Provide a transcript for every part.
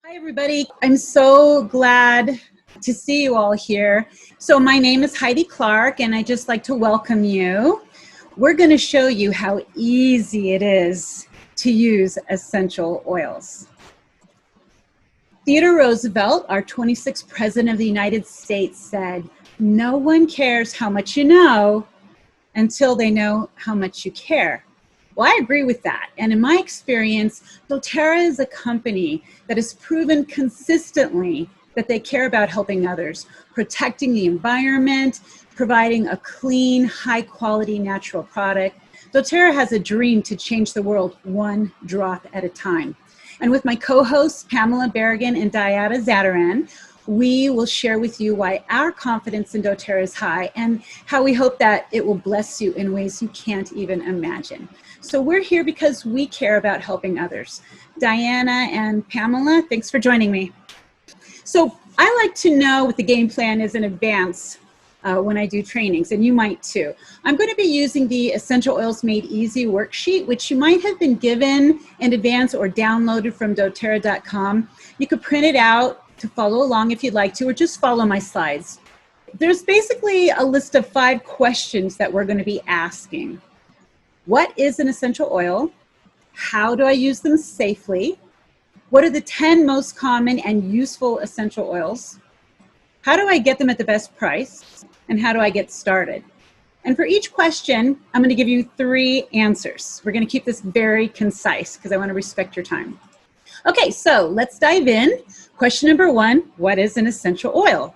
Hi, everybody. I'm so glad to see you all here. So my name is Heidi Clark, and I'd just like to welcome you. We're going to show you how easy it is to use essential oils. Theodore Roosevelt, our 26th President of the United States, said, "No one cares how much you know until they know how much you care." Well, I agree with that. And in my experience, doTERRA is a company that has proven consistently that they care about helping others, protecting the environment, providing a clean, high-quality natural product. doTERRA has a dream to change the world one drop at a time. And with my co-hosts, Pamela Berrigan and Diana Zadaran, we will share with you why our confidence in doTERRA is high and how we hope that it will bless you in ways you can't even imagine. So we're here because we care about helping others. Diana and Pamela, thanks for joining me. So I like to know what the game plan is in advance when I do trainings, and you might too. I'm going to be using the Essential Oils Made Easy worksheet, which you might have been given in advance or downloaded from doTERRA.com. You could print it out to follow along if you'd like to, or just follow my slides. There's basically a list of 5 questions that we're going to be asking. What is an essential oil? How do I use them safely? What are the 10 most common and useful essential oils? How do I get them at the best price? And how do I get started? And for each question, I'm going to give you 3 answers. We're going to keep this very concise because I want to respect your time. Okay, so let's dive in. Question number 1, what is an essential oil?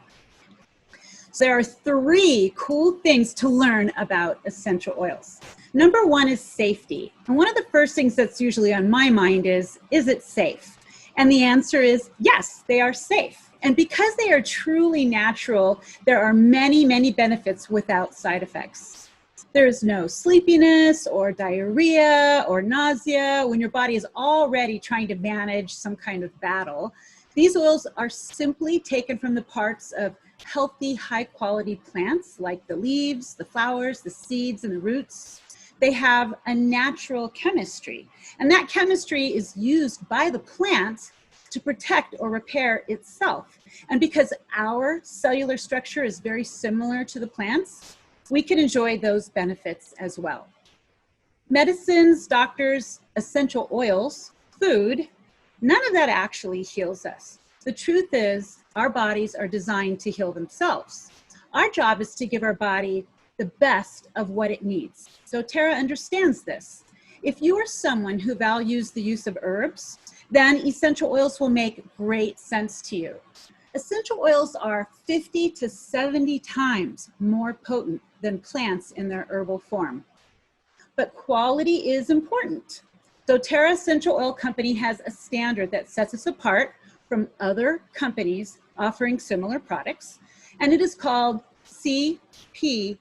So there are 3 cool things to learn about essential oils. Number 1 is safety. And one of the first things that's usually on my mind is it safe? And the answer is yes, they are safe. And because they are truly natural, there are many, many benefits without side effects. There is no sleepiness or diarrhea or nausea when your body is already trying to manage some kind of battle. These oils are simply taken from the parts of healthy, high-quality plants like the leaves, the flowers, the seeds, and the roots. They have a natural chemistry, and that chemistry is used by the plant to protect or repair itself. And because our cellular structure is very similar to the plants, we can enjoy those benefits as well. Medicines, doctors, essential oils, food, none of that actually heals us. The truth is, our bodies are designed to heal themselves. Our job is to give our body the best of what it needs. doTERRA understands this. If you are someone who values the use of herbs, then essential oils will make great sense to you. Essential oils are 50 to 70 times more potent than plants in their herbal form. But quality is important. doTERRA Essential Oil Company has a standard that sets us apart from other companies offering similar products, and it is called CPTG,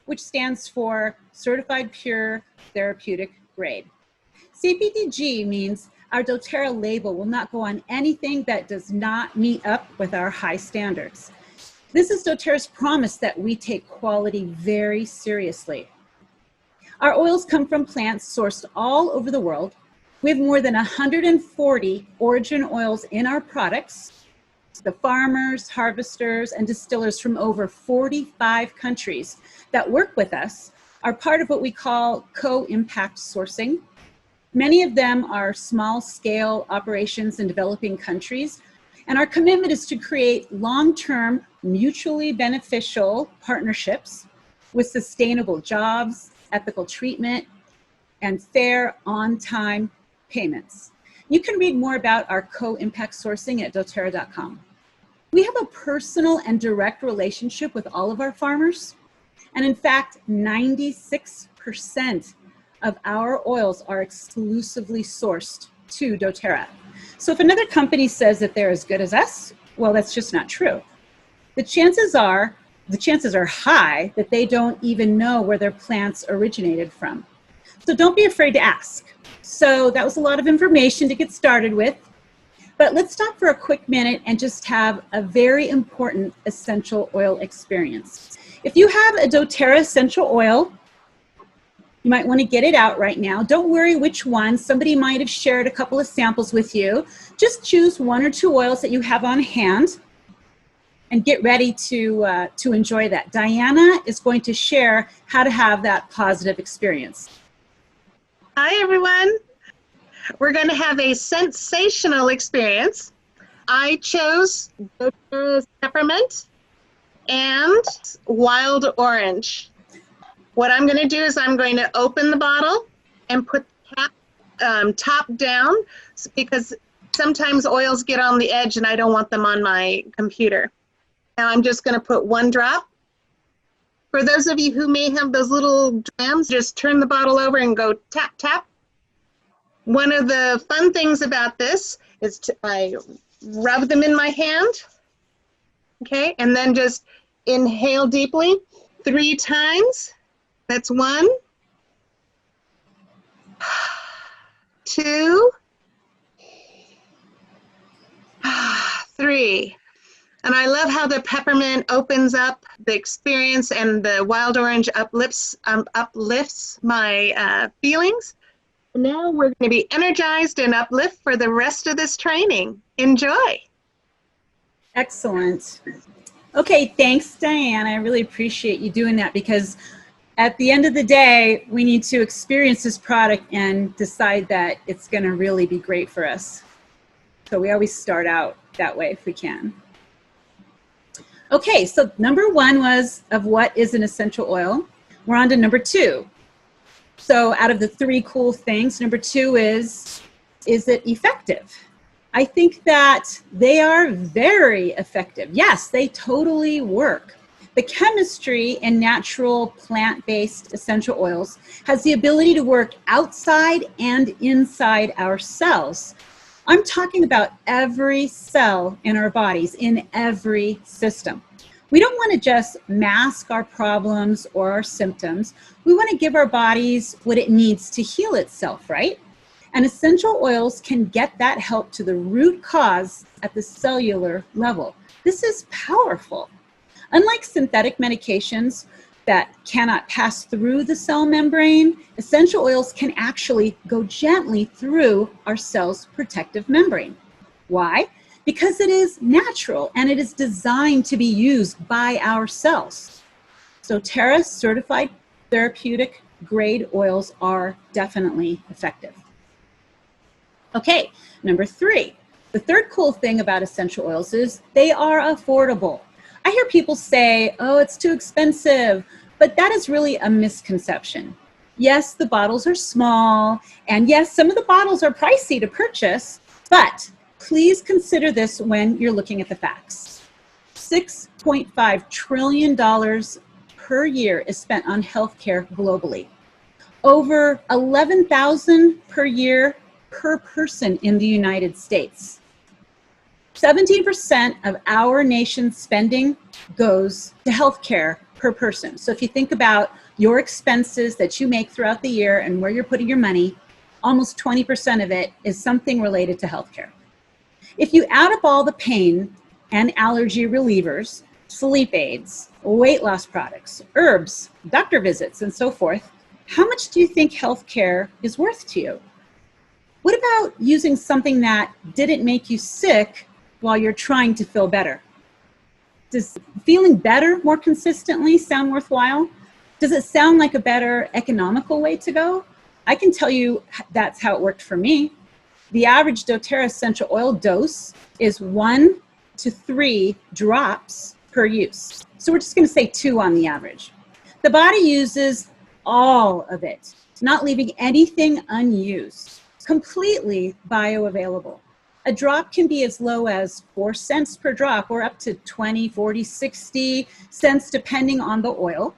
which stands for Certified Pure Therapeutic Grade. CPTG means our doTERRA label will not go on anything that does not meet up with our high standards. This is doTERRA's promise that we take quality very seriously. Our oils come from plants sourced all over the world. We have more than 140 origin oils in our products. The farmers, harvesters, and distillers from over 45 countries that work with us are part of what we call co-impact sourcing. Many of them are small-scale operations in developing countries, and our commitment is to create long-term, mutually beneficial partnerships with sustainable jobs, ethical treatment, and fair, on-time payments. You can read more about our co-impact sourcing at doTERRA.com. We have a personal and direct relationship with all of our farmers, and in fact, 96% of our oils are exclusively sourced to doTERRA. So if another company says that they're as good as us, well, that's just not true. The chances are high that they don't even know where their plants originated from. So don't be afraid to ask. So that was a lot of information to get started with, but let's stop for a quick minute and just have a very important essential oil experience. If you have a doTERRA essential oil, You might want to get it out right now. Don't worry which one. Somebody might have shared a couple of samples with you. Just choose one or two oils that you have on hand and get ready to enjoy that. Diana is going to share how to have that positive experience. Hi, everyone. We're going to have a sensational experience. I chose doTERRA peppermint and wild orange. What I'm going to do is I'm going to open the bottle and put the top down, because sometimes oils get on the edge and I don't want them on my computer. Now I'm just going to put one drop. For those of you who may have those little drams, just turn the bottle over and go tap, tap. One of the fun things about this is I rub them in my hand, okay, and then just inhale deeply 3 times. That's 1, 2, 3. And I love how the peppermint opens up the experience and the wild orange uplifts my feelings. Now we're going to be energized and uplift for the rest of this training. Enjoy. Excellent. Okay, thanks, Diane. I really appreciate you doing that, because at the end of the day, we need to experience this product and decide that it's going to really be great for us. So we always start out that way if we can. Okay, so number 1 was of what is an essential oil. We're on to number 2. So out of the 3 cool things, number 2 is it effective? I think that they are very effective. Yes, they totally work. The chemistry in natural plant-based essential oils has the ability to work outside and inside our cells. I'm talking about every cell in our bodies, in every system. We don't want to just mask our problems or our symptoms. We want to give our bodies what it needs to heal itself, right? And essential oils can get that help to the root cause at the cellular level. This is powerful. Unlike synthetic medications that cannot pass through the cell membrane, essential oils can actually go gently through our cell's protective membrane. Why? Because it is natural and it is designed to be used by our cells. So doTERRA certified therapeutic grade oils are definitely effective. Okay, number 3. The third cool thing about essential oils is they are affordable. I hear people say, oh, it's too expensive, but that is really a misconception. Yes, the bottles are small, and yes, some of the bottles are pricey to purchase, but please consider this when you're looking at the facts. $6.5 trillion per year is spent on healthcare globally. Over 11,000 per year per person in the United States. 17% of our nation's spending goes to healthcare per person. So if you think about your expenses that you make throughout the year and where you're putting your money, almost 20% of it is something related to healthcare. If you add up all the pain and allergy relievers, sleep aids, weight loss products, herbs, doctor visits, and so forth, how much do you think healthcare is worth to you? What about using something that didn't make you sick while you're trying to feel better? Does feeling better more consistently sound worthwhile? Does it sound like a better economical way to go? I can tell you that's how it worked for me. The average doTERRA essential oil dose is 1 to 3 drops per use. So we're just going to say 2 on the average. The body uses all of it, not leaving anything unused, completely bioavailable. A drop can be as low as 4 cents per drop or up to 20, 40, 60 cents depending on the oil.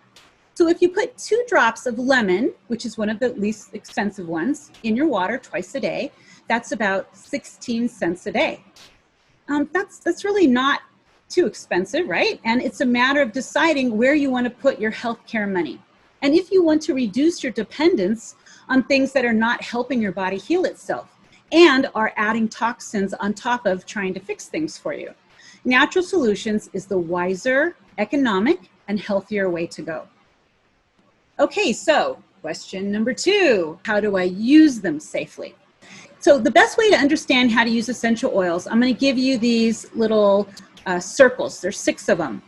So if you put 2 drops of lemon, which is one of the least expensive ones, in your water twice a day, that's about 16 cents a day. That's really not too expensive, right? And it's a matter of deciding where you want to put your healthcare money. And if you want to reduce your dependence on things that are not helping your body heal itself and are adding toxins on top of trying to fix things for you, natural solutions is the wiser, economic, and healthier way to go. Okay, so Question number 2, how do I use them safely? So the best way to understand how to use essential oils, I'm going to give you these little circles. There's 6 of them.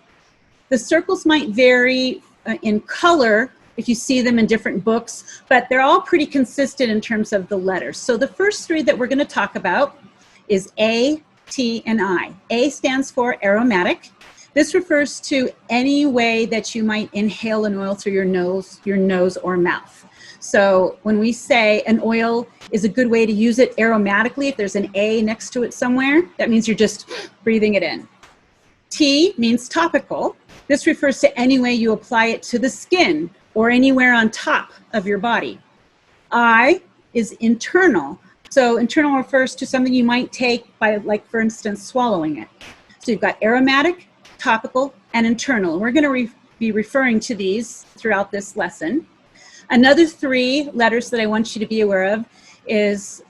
The circles might vary in color if you see them in different books, but they're all pretty consistent in terms of the letters. So the first 3 that we're going to talk about is A, T, and I. A stands for aromatic. This refers to any way that you might inhale an oil through your nose or mouth. So when we say an oil is a good way to use it aromatically, if there's an A next to it somewhere, that means you're just breathing it in. T means topical. This refers to any way you apply it to the skin or anywhere on top of your body. I is internal. So internal refers to something you might take by, like, for instance, swallowing it. So you've got aromatic, topical, and internal. We're going to be referring to these throughout this lesson. Another 3 letters that I want you to be aware of is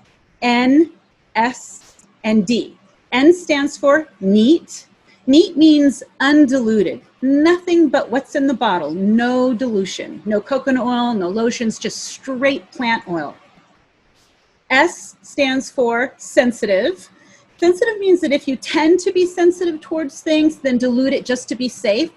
N, S, and D. N stands for neat. Neat means undiluted. Nothing but what's in the bottle. No dilution. No coconut oil, no lotions, just straight plant oil. S stands for sensitive. Sensitive means that if you tend to be sensitive towards things, then dilute it just to be safe.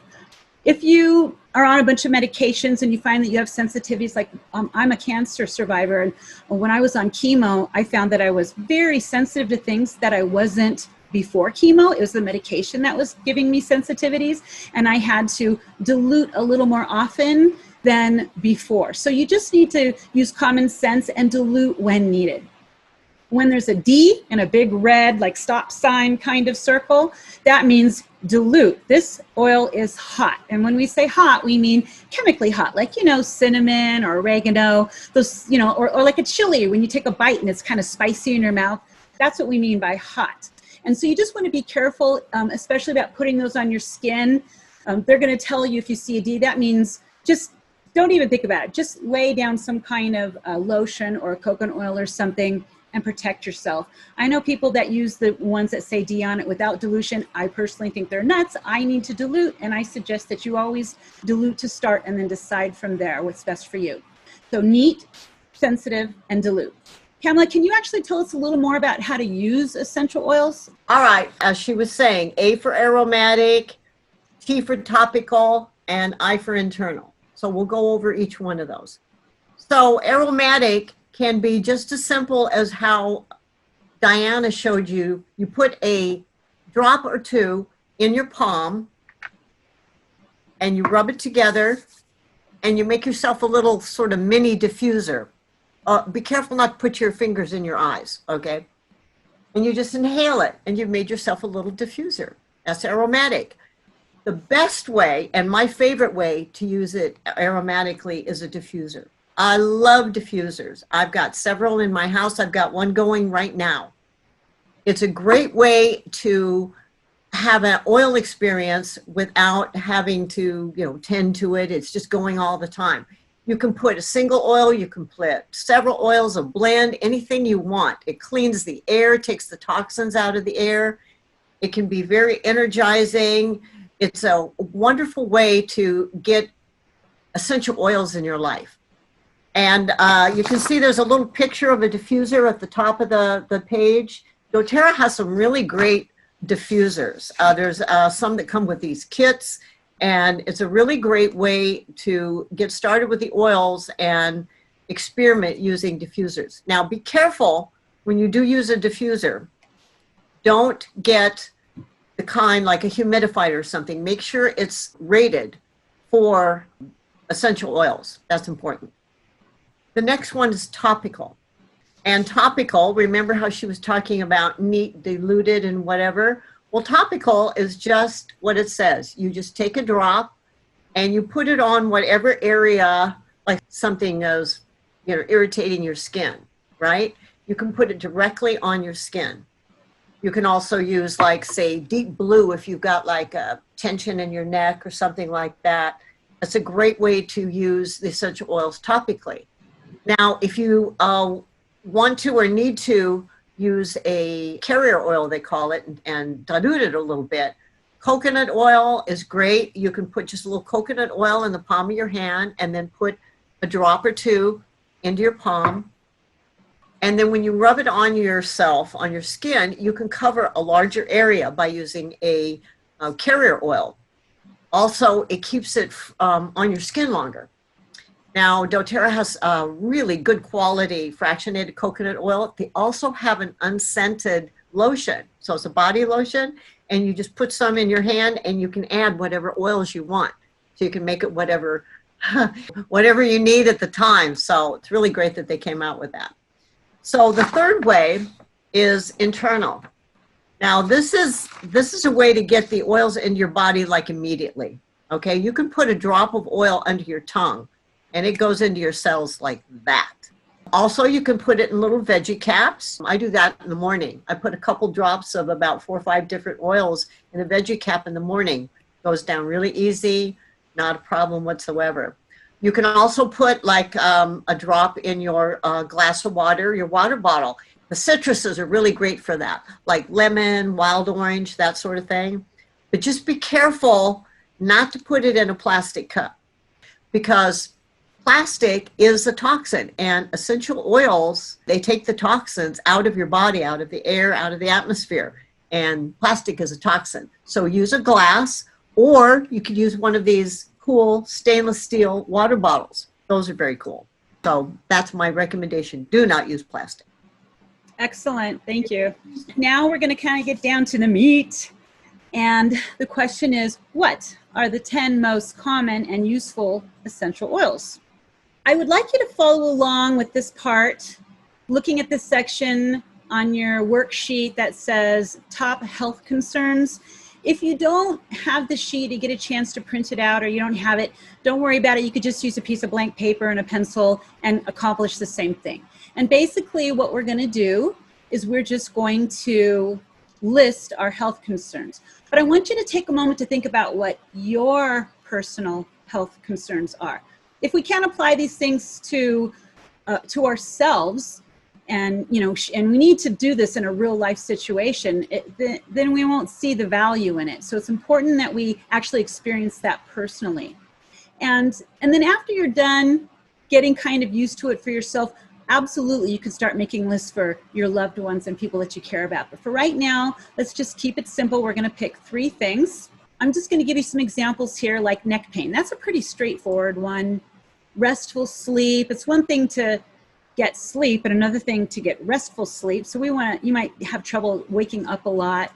If you are on a bunch of medications and you find that you have sensitivities, like I'm a cancer survivor, and when I was on chemo, I found that I was very sensitive to things that I wasn't before chemo. It was the medication that was giving me sensitivities, and I had to dilute a little more often than before. So you just need to use common sense and dilute when needed. When there's a D and a big red, like stop sign kind of circle, that means dilute. This oil is hot. And when we say hot, we mean chemically hot, like, cinnamon or oregano, those, or like a chili when you take a bite and it's kind of spicy in your mouth. That's what we mean by hot. And so you just want to be careful, especially about putting those on your skin. They're going to tell you if you see a D, that means just don't even think about it. Just lay down some kind of lotion or coconut oil or something and protect yourself. I know people that use the ones that say D on it without dilution. I personally think they're nuts. I need to dilute, and I suggest that you always dilute to start and then decide from there what's best for you. So neat, sensitive, and dilute. Pamela, can you actually tell us a little more about how to use essential oils? All right, as she was saying, A for aromatic, T for topical, and I for internal. So we'll go over each one of those. So aromatic can be just as simple as how Diana showed you. You put a drop or 2 in your palm and you rub it together and you make yourself a little sort of mini diffuser. Be careful not to put your fingers in your eyes, okay? And you just inhale it and you've made yourself a little diffuser. That's aromatic. The best way, and my favorite way to use it aromatically, is a diffuser. I love diffusers. I've got several in my house. I've got one going right now. It's a great way to have an oil experience without having to, tend to it. It's just going all the time. You can put a single oil, you can put several oils, a blend, anything you want. It cleans the air, takes the toxins out of the air. It can be very energizing. It's a wonderful way to get essential oils in your life. And you can see there's a little picture of a diffuser at the top of the page. doTERRA has some really great diffusers. There's some that come with these kits, and it's a really great way to get started with the oils and experiment using diffusers. Now, be careful when you do use a diffuser. Don't get the kind like a humidifier or something. Make sure it's rated for essential oils. That's important. The next one is topical. And topical, remember how she was talking about neat, diluted, and whatever? Well, topical is just what it says. You just take a drop and you put it on whatever area, like something is, irritating your skin, right? You can put it directly on your skin. You can also use, like, say, deep blue if you've got like a tension in your neck or something like that. That's a great way to use the essential oils topically. Now, if you want to or need to use a carrier oil, they call it, and dilute it a little bit, coconut oil is great. You can put just a little coconut oil in the palm of your hand and then put a drop or two into your palm. And then when you rub it on yourself, on your skin, you can cover a larger area by using a carrier oil. Also, it keeps it on your skin longer. Now, doTERRA has really good quality fractionated coconut oil. They also have an unscented lotion. So it's a body lotion, and you just put some in your hand, and you can add whatever oils you want. So you can make it whatever, whatever you need at the time. So it's really great that they came out with that. So the third way is internal. Now, this is a way to get the oils into your body like immediately. Okay, you can put a drop of oil under your tongue, and it goes into your cells like that. Also, you can put it in little veggie caps. I do that in the morning. I put a couple drops of about 4 or 5 different oils in a veggie cap in the morning. Goes down really easy, not a problem whatsoever. You can also put like a drop in your glass of water, your water bottle. The citruses are really great for that, like lemon, wild orange, that sort of thing. But just be careful not to put it in a plastic cup, because plastic is a toxin, and essential oils, they take the toxins out of your body, out of the air, out of the atmosphere, and plastic is a toxin. So use a glass, or you could use one of these cool stainless steel water bottles. Those are very cool. So that's my recommendation. Do not use plastic. Excellent, thank you. Now we're going to kind of get down to the meat. And the question is, what are the 10 most common and useful essential oils? I would like you to follow along with this part, looking at this section on your worksheet that says top health concerns. If you don't have the sheet, you get a chance to print it out, or you don't have it, don't worry about it. You could just use a piece of blank paper and a pencil and accomplish the same thing. And basically what we're going to do is we're just going to list our health concerns. But I want you to take a moment to think about what your personal health concerns are. If we can't apply these things to ourselves, and and we need to do this in a real life situation, then we won't see the value in it. So it's important that we actually experience that personally. And then after you're done getting kind of used to it for yourself, absolutely you can start making lists for your loved ones and people that you care about. But for right now, let's just keep it simple. We're going to pick 3 things. I'm just going to give you some examples here, like neck pain. That's a pretty straightforward one. Restful sleep. It's one thing to get sleep and another thing to get restful sleep. So you might have trouble waking up a lot.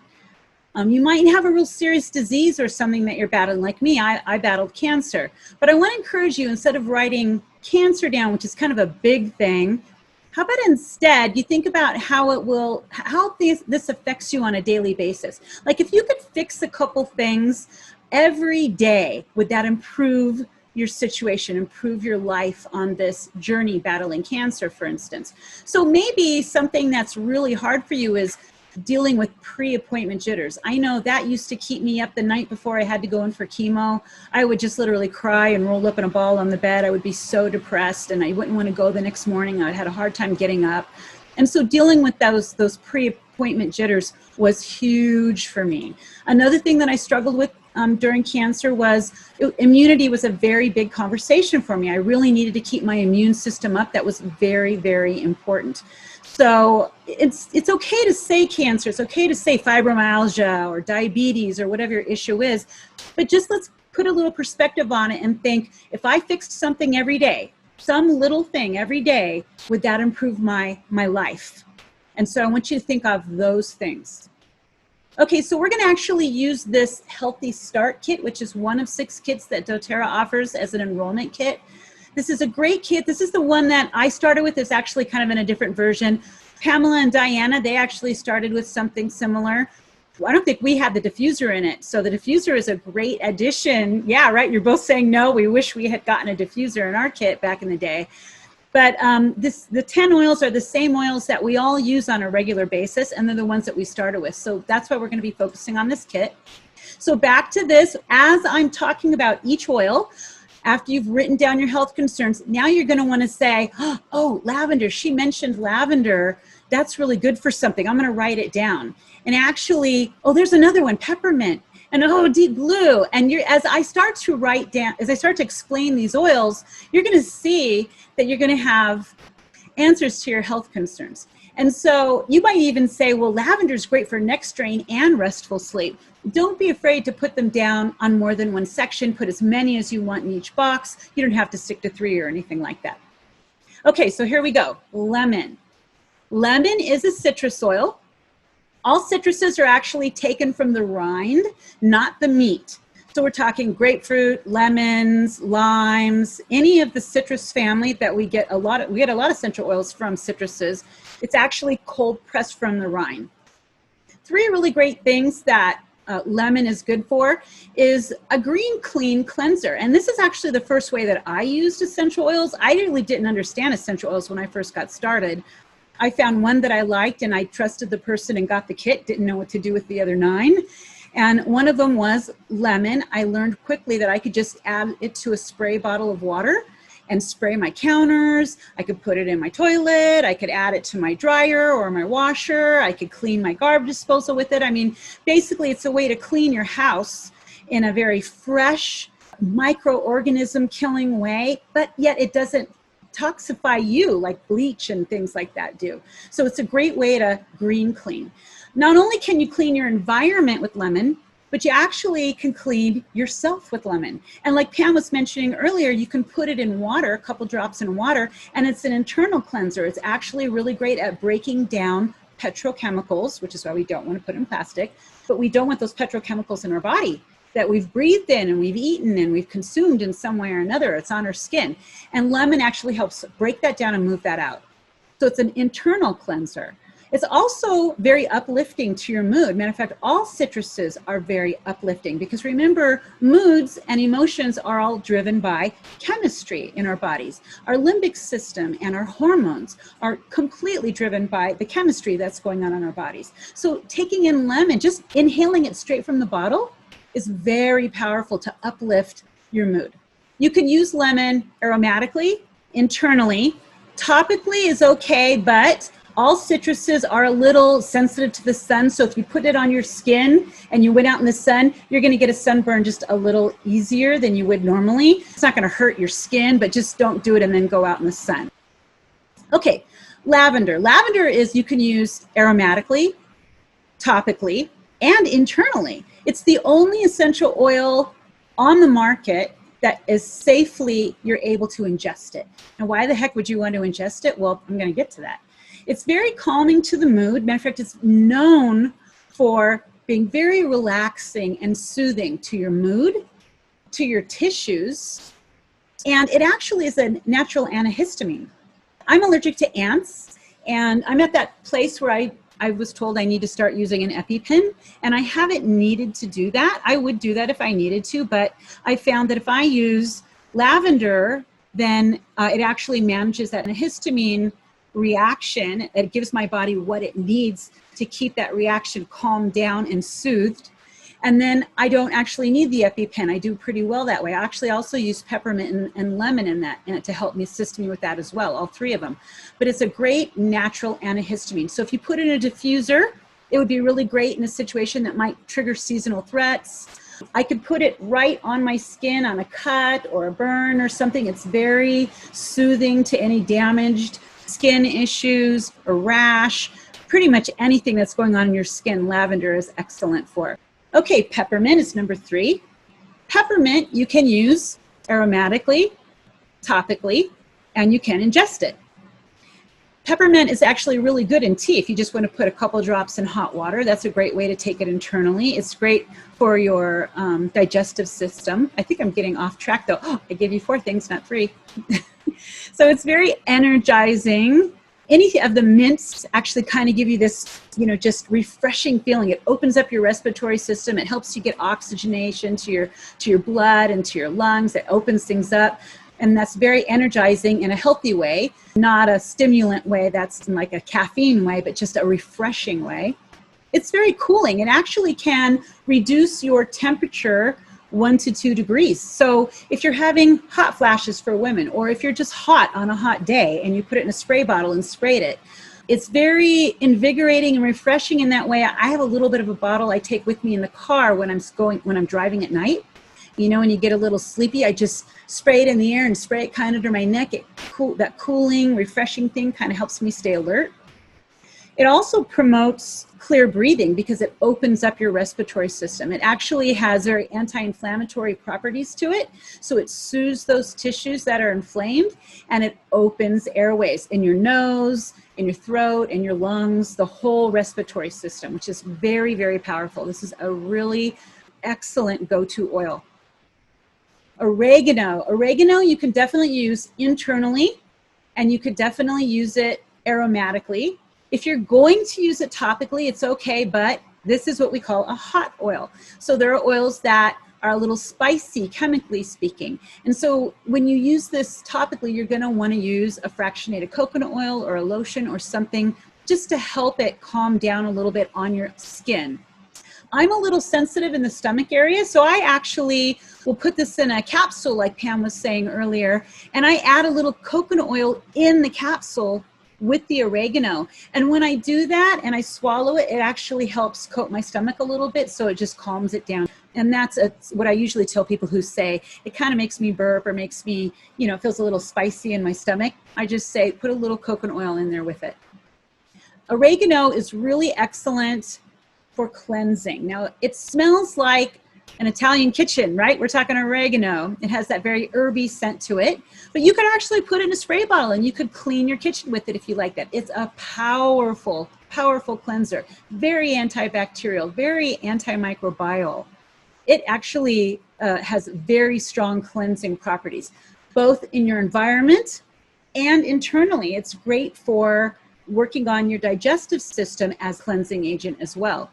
You might have a real serious disease or something that you're battling. Like me, I battled cancer. But I want to encourage you, instead of writing cancer down, which is kind of a big thing, how about instead you think about how this affects you on a daily basis? Like if you could fix a couple things every day, would that improve your situation, improve your life on this journey battling cancer, for instance? So maybe something that's really hard for you is dealing with pre-appointment jitters. I know that used to keep me up the night before I had to go in for chemo. I would just literally cry and roll up in a ball on the bed. I would be so depressed and I wouldn't want to go the next morning. I had a hard time getting up. And so dealing with those pre-appointment jitters was huge for me. Another thing that I struggled with during cancer was immunity was a very big conversation for me. I really needed to keep my immune system up. That was very, very important. So it's okay to say cancer. It's okay to say fibromyalgia or diabetes or whatever your issue is, but just let's put a little perspective on it and think, if I fixed something every day, some little thing every day, would that improve my life? And so I want you to think of those things. Okay, so we're going to actually use this Healthy Start Kit, which is one of 6 kits that doTERRA offers as an enrollment kit. This is a great kit. This is the one that I started with. It's actually kind of in a different version. Pamela and Diana, they actually started with something similar. I don't think we had the diffuser in it. So the diffuser is a great addition. Yeah, right. You're both saying no. We wish we had gotten a diffuser in our kit back in the day. But the 10 oils are the same oils that we all use on a regular basis, and they're the ones that we started with. So that's why we're going to be focusing on this kit. So back to this, as I'm talking about each oil, after you've written down your health concerns, now you're going to want to say, oh, lavender, she mentioned lavender. That's really good for something. I'm going to write it down. And actually, oh, there's another one, peppermint. and oh, deep blue. And as I start to write down, as I start to explain these oils, you're going to see that you're going to have answers to your health concerns. And so you might even say, well, lavender is great for neck strain and restful sleep. Don't be afraid to put them down on more than one section. Put as many as you want in each box. You don't have to stick to 3 or anything like that. Okay, so here we go. Lemon. Lemon is a citrus oil. All citruses are actually taken from the rind, not the meat. So we're talking grapefruit, lemons, limes, any of the citrus family that we get a lot of essential oils from citruses. It's actually cold pressed from the rind. 3 really great things that lemon is good for is a green clean cleanser. And this is actually the first way that I used essential oils. I really didn't understand essential oils when I first got started. I found one that I liked and I trusted the person and got the kit, didn't know what to do with the other 9. And one of them was lemon. I learned quickly that I could just add it to a spray bottle of water and spray my counters. I could put it in my toilet. I could add it to my dryer or my washer. I could clean my garbage disposal with it. I mean, basically it's a way to clean your house in a very fresh, microorganism killing way, but yet it doesn't toxify you like bleach and things like that do. So it's a great way to green clean. Not only can you clean your environment with lemon, but you actually can clean yourself with lemon. And like Pam was mentioning earlier, you can put it in water, a couple drops in water, and it's an internal cleanser. It's actually really great at breaking down petrochemicals, which is why we don't want to put in plastic, but we don't want those petrochemicals in our body that we've breathed in and we've eaten and we've consumed in some way or another. It's on our skin. And lemon actually helps break that down and move that out. So it's an internal cleanser. It's also very uplifting to your mood. Matter of fact, all citruses are very uplifting because remember, moods and emotions are all driven by chemistry in our bodies. Our limbic system and our hormones are completely driven by the chemistry that's going on in our bodies. So taking in lemon, just inhaling it straight from the bottle is very powerful to uplift your mood. You can use lemon aromatically, internally. Topically is okay, but all citruses are a little sensitive to the sun, so if you put it on your skin and you went out in the sun, you're going to get a sunburn just a little easier than you would normally. It's not going to hurt your skin, but just don't do it and then go out in the sun. Okay, lavender. Lavender is you can use aromatically, topically, and internally. It's the only essential oil on the market that is safely, you're able to ingest it. And why the heck would you want to ingest it? Well, I'm going to get to that. It's very calming to the mood. Matter of fact, it's known for being very relaxing and soothing to your mood, to your tissues, and it actually is a natural antihistamine. I'm allergic to ants, and I'm at that place where I was told I need to start using an EpiPen, and I haven't needed to do that. I would do that if I needed to, but I found that if I use lavender, then it actually manages that histamine reaction. It gives my body what it needs to keep that reaction calmed down and soothed. And then I don't actually need the EpiPen. I do pretty well that way. I actually also use peppermint and lemon in it to help me assist me with that as well, all 3 of them. But it's a great natural antihistamine. So if you put it in a diffuser, it would be really great in a situation that might trigger seasonal threats. I could put it right on my skin on a cut or a burn or something. It's very soothing to any damaged skin issues, a rash, pretty much anything that's going on in your skin, lavender is excellent for. Okay, peppermint is number 3. Peppermint you can use aromatically, topically, and you can ingest it. Peppermint is actually really good in tea. If you just want to put a couple drops in hot water, that's a great way to take it internally. It's great for your digestive system. I think I'm getting off track though. Oh, I gave you 4 things, not 3. So it's very energizing. Any of the mints actually kind of give you this, just refreshing feeling. It opens up your respiratory system. It helps you get oxygenation to your blood and to your lungs. It opens things up. And that's very energizing in a healthy way, not a stimulant way that's like a caffeine way, but just a refreshing way. It's very cooling. It actually can reduce your temperature 1 to 2 degrees. So if you're having hot flashes for women, or if you're just hot on a hot day and you put it in a spray bottle and sprayed it, It's very invigorating and refreshing in that way. I have a little bit of a bottle I take with me in the car when I'm driving at night. You know, when you get a little sleepy, I just spray it in the air and spray it kind of under my neck. That cooling, refreshing thing kind of helps me stay alert. It also promotes clear breathing because it opens up your respiratory system. It actually has very anti-inflammatory properties to it. So it soothes those tissues that are inflamed, and it opens airways in your nose, in your throat, in your lungs, the whole respiratory system, which is very, very powerful. This is a really excellent go-to oil. Oregano. Oregano you can definitely use internally, and you could definitely use it aromatically. If you're going to use it topically, it's okay, but this is what we call a hot oil. So there are oils that are a little spicy, chemically speaking. And so when you use this topically, you're gonna wanna use a fractionated coconut oil or a lotion or something just to help it calm down a little bit on your skin. I'm a little sensitive in the stomach area, so I actually will put this in a capsule like Pam was saying earlier, and I add a little coconut oil in the capsule with the oregano. And when I do that and I swallow it, it actually helps coat my stomach a little bit, so it just calms it down. And that's what I usually tell people who say, it kind of makes me burp or makes me, you know, it feels a little spicy in my stomach. I just say, put a little coconut oil in there with it. Oregano is really excellent for cleansing. Now, it smells like an Italian kitchen, right? We're talking oregano. It has that very herby scent to it, but you could actually put it in a spray bottle and you could clean your kitchen with it if you like that. It's a powerful, powerful cleanser, very antibacterial, very antimicrobial. It actually has very strong cleansing properties, both in your environment and internally. It's great for working on your digestive system as a cleansing agent as well.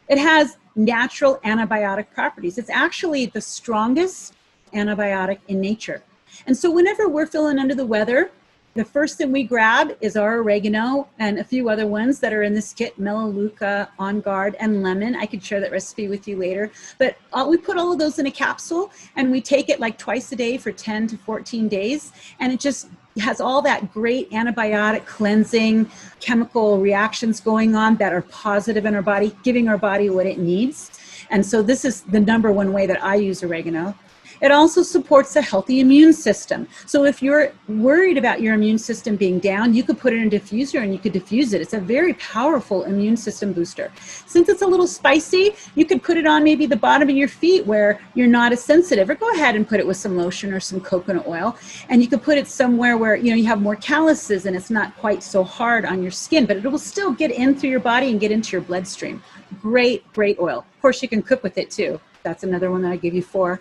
It has natural antibiotic properties. It's actually the strongest antibiotic in nature. And so whenever we're feeling under the weather, the first thing we grab is our oregano and a few other ones that are in this kit, Melaleuca, On Guard, and lemon. I could share that recipe with you later. But we put all of those in a capsule and we take it like twice a day for 10 to 14 days. And it just has all that great antibiotic cleansing chemical reactions going on that are positive in our body, giving our body what it needs. And so this is the number one way that I use oregano. It also supports a healthy immune system. So if you're worried about your immune system being down, you could put it in a diffuser and you could diffuse it. It's a very powerful immune system booster. Since it's a little spicy, you could put it on maybe the bottom of your feet where you're not as sensitive, or go ahead and put it with some lotion or some coconut oil. And you could put it somewhere where you have more calluses and it's not quite so hard on your skin, but it will still get in through your body and get into your bloodstream. Great, great oil. Of course, you can cook with it too. That's another one that I give you 4.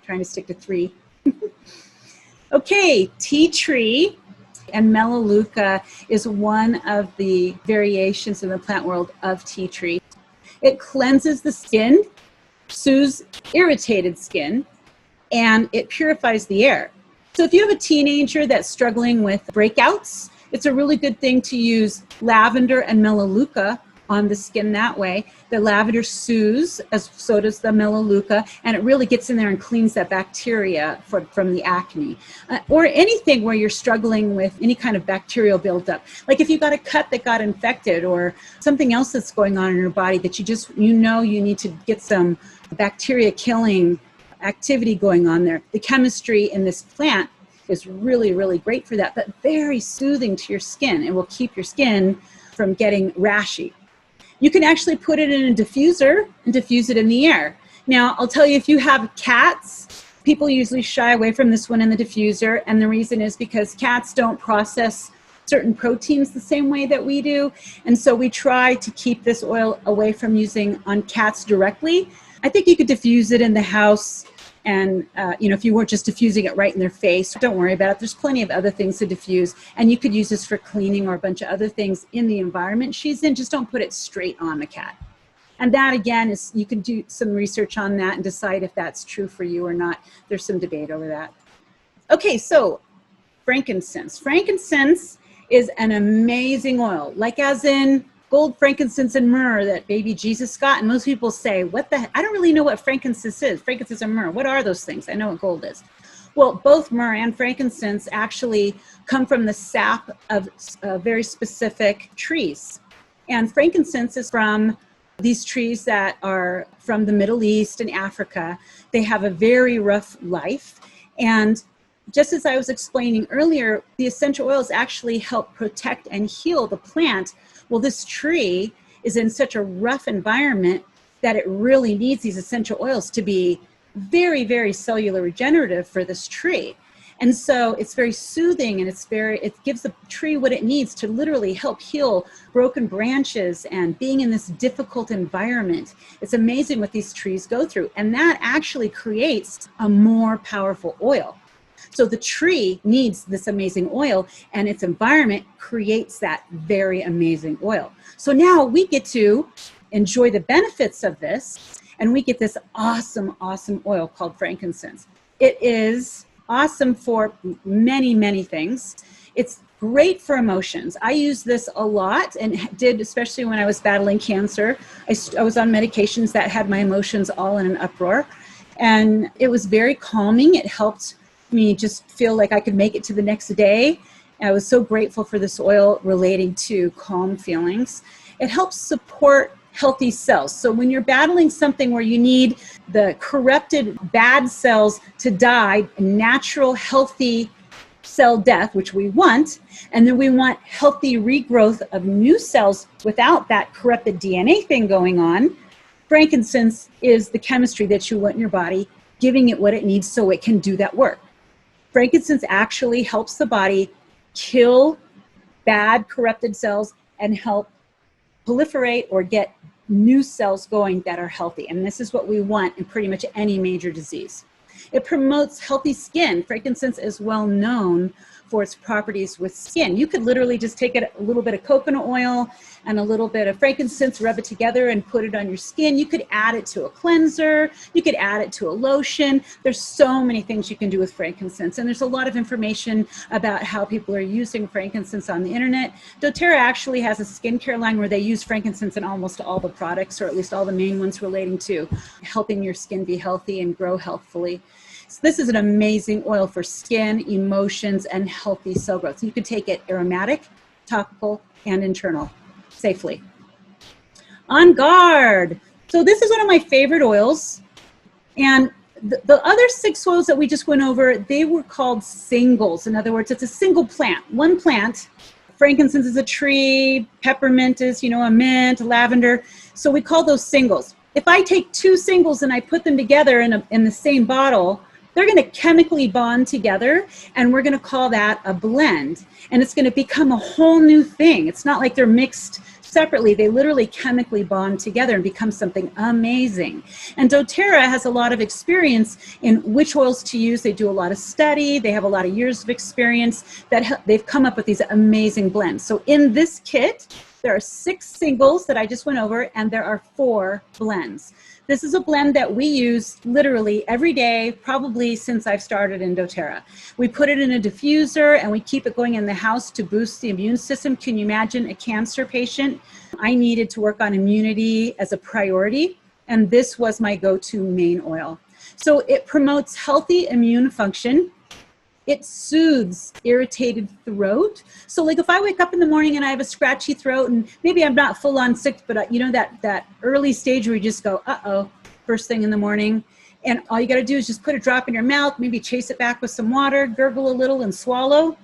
Trying to stick to 3. Okay, tea tree and Melaleuca is one of the variations in the plant world of tea tree. It cleanses the skin, soothes irritated skin, and it purifies the air. So if you have a teenager that's struggling with breakouts, it's a really good thing to use lavender and Melaleuca on the skin that way. The lavender soothes, as so does the Melaleuca, and it really gets in there and cleans that bacteria from the acne. Or anything where you're struggling with any kind of bacterial buildup. Like if you've got a cut that got infected or something else that's going on in your body that you need to get some bacteria killing activity going on there. The chemistry in this plant is really, really great for that, but very soothing to your skin. It will keep your skin from getting rashy. You can actually put it in a diffuser and diffuse it in the air. Now, I'll tell you, if you have cats, people usually shy away from this one in the diffuser, and the reason is because cats don't process certain proteins the same way that we do, and so we try to keep this oil away from using on cats directly. I think you could diffuse it in the house, and if you weren't just diffusing it right in their face, don't worry about it. There's plenty of other things to diffuse, and you could use this for cleaning or a bunch of other things in the environment she's in. Just don't put it straight on the cat. And that, again, is you can do some research on that and decide if that's true for you or not. There's some debate over that. Okay, so frankincense. Frankincense is an amazing oil, like as in gold, frankincense, and myrrh that baby Jesus got. And most people say, I don't really know what frankincense is. Frankincense and myrrh, what are those things? I know what gold is. Well, both myrrh and frankincense actually come from the sap of very specific trees. And frankincense is from these trees that are from the Middle East and Africa. They have a very rough life. And just as I was explaining earlier, the essential oils actually help protect and heal the plant. Well, this tree is in such a rough environment that it really needs these essential oils to be very, very cellular regenerative for this tree. And so it's very soothing, and it gives the tree what it needs to literally help heal broken branches and being in this difficult environment. It's amazing what these trees go through, and that actually creates a more powerful oil. So the tree needs this amazing oil, and its environment creates that very amazing oil. So now we get to enjoy the benefits of this, and we get this awesome, awesome oil called frankincense. It is awesome for many, many things. It's great for emotions. I use this a lot, and did, especially when I was battling cancer. I was on medications that had my emotions all in an uproar, and it was very calming. It helped me just feel like I could make it to the next day. And I was so grateful for this oil relating to calm feelings. It helps support healthy cells. So when you're battling something where you need the corrupted bad cells to die, natural healthy cell death, which we want, and then we want healthy regrowth of new cells without that corrupted DNA thing going on, frankincense is the chemistry that you want in your body, giving it what it needs so it can do that work. Frankincense actually helps the body kill bad corrupted cells and help proliferate or get new cells going that are healthy. And this is what we want in pretty much any major disease. It promotes healthy skin. Frankincense is well known for its properties with skin. You could literally just take a little bit of coconut oil and a little bit of frankincense, rub it together and put it on your skin. You could add it to a cleanser. You could add it to a lotion. There's so many things you can do with frankincense. And there's a lot of information about how people are using frankincense on the internet. doTERRA actually has a skincare line where they use frankincense in almost all the products, or at least all the main ones relating to helping your skin be healthy and grow healthfully. So this is an amazing oil for skin, emotions, and healthy cell growth. So you could take it aromatic, topical, and internal safely. On Guard. So this is one of my favorite oils. And the other 6 oils that we just went over, they were called singles. In other words, it's a single plant, one plant. Frankincense is a tree, peppermint is, a mint, lavender. So we call those singles. If I take 2 singles and I put them together in the same bottle, they're going to chemically bond together, and we're going to call that a blend. And it's going to become a whole new thing. It's not like they're mixed separately. They literally chemically bond together and become something amazing. And doTERRA has a lot of experience in which oils to use. They do a lot of study. They have a lot of years of experience that they've come up with these amazing blends. So in this kit, there are 6 singles that I just went over, and there are 4 blends. This is a blend that we use literally every day, probably since I've started in doTERRA. We put it in a diffuser, and we keep it going in the house to boost the immune system. Can you imagine a cancer patient? I needed to work on immunity as a priority, and this was my go-to main oil. So it promotes healthy immune function. It soothes irritated throat. So like if I wake up in the morning and I have a scratchy throat, and maybe I'm not full on sick, but that early stage where you just go, uh-oh, first thing in the morning. And all you got to do is just put a drop in your mouth, maybe chase it back with some water, gurgle a little and swallow.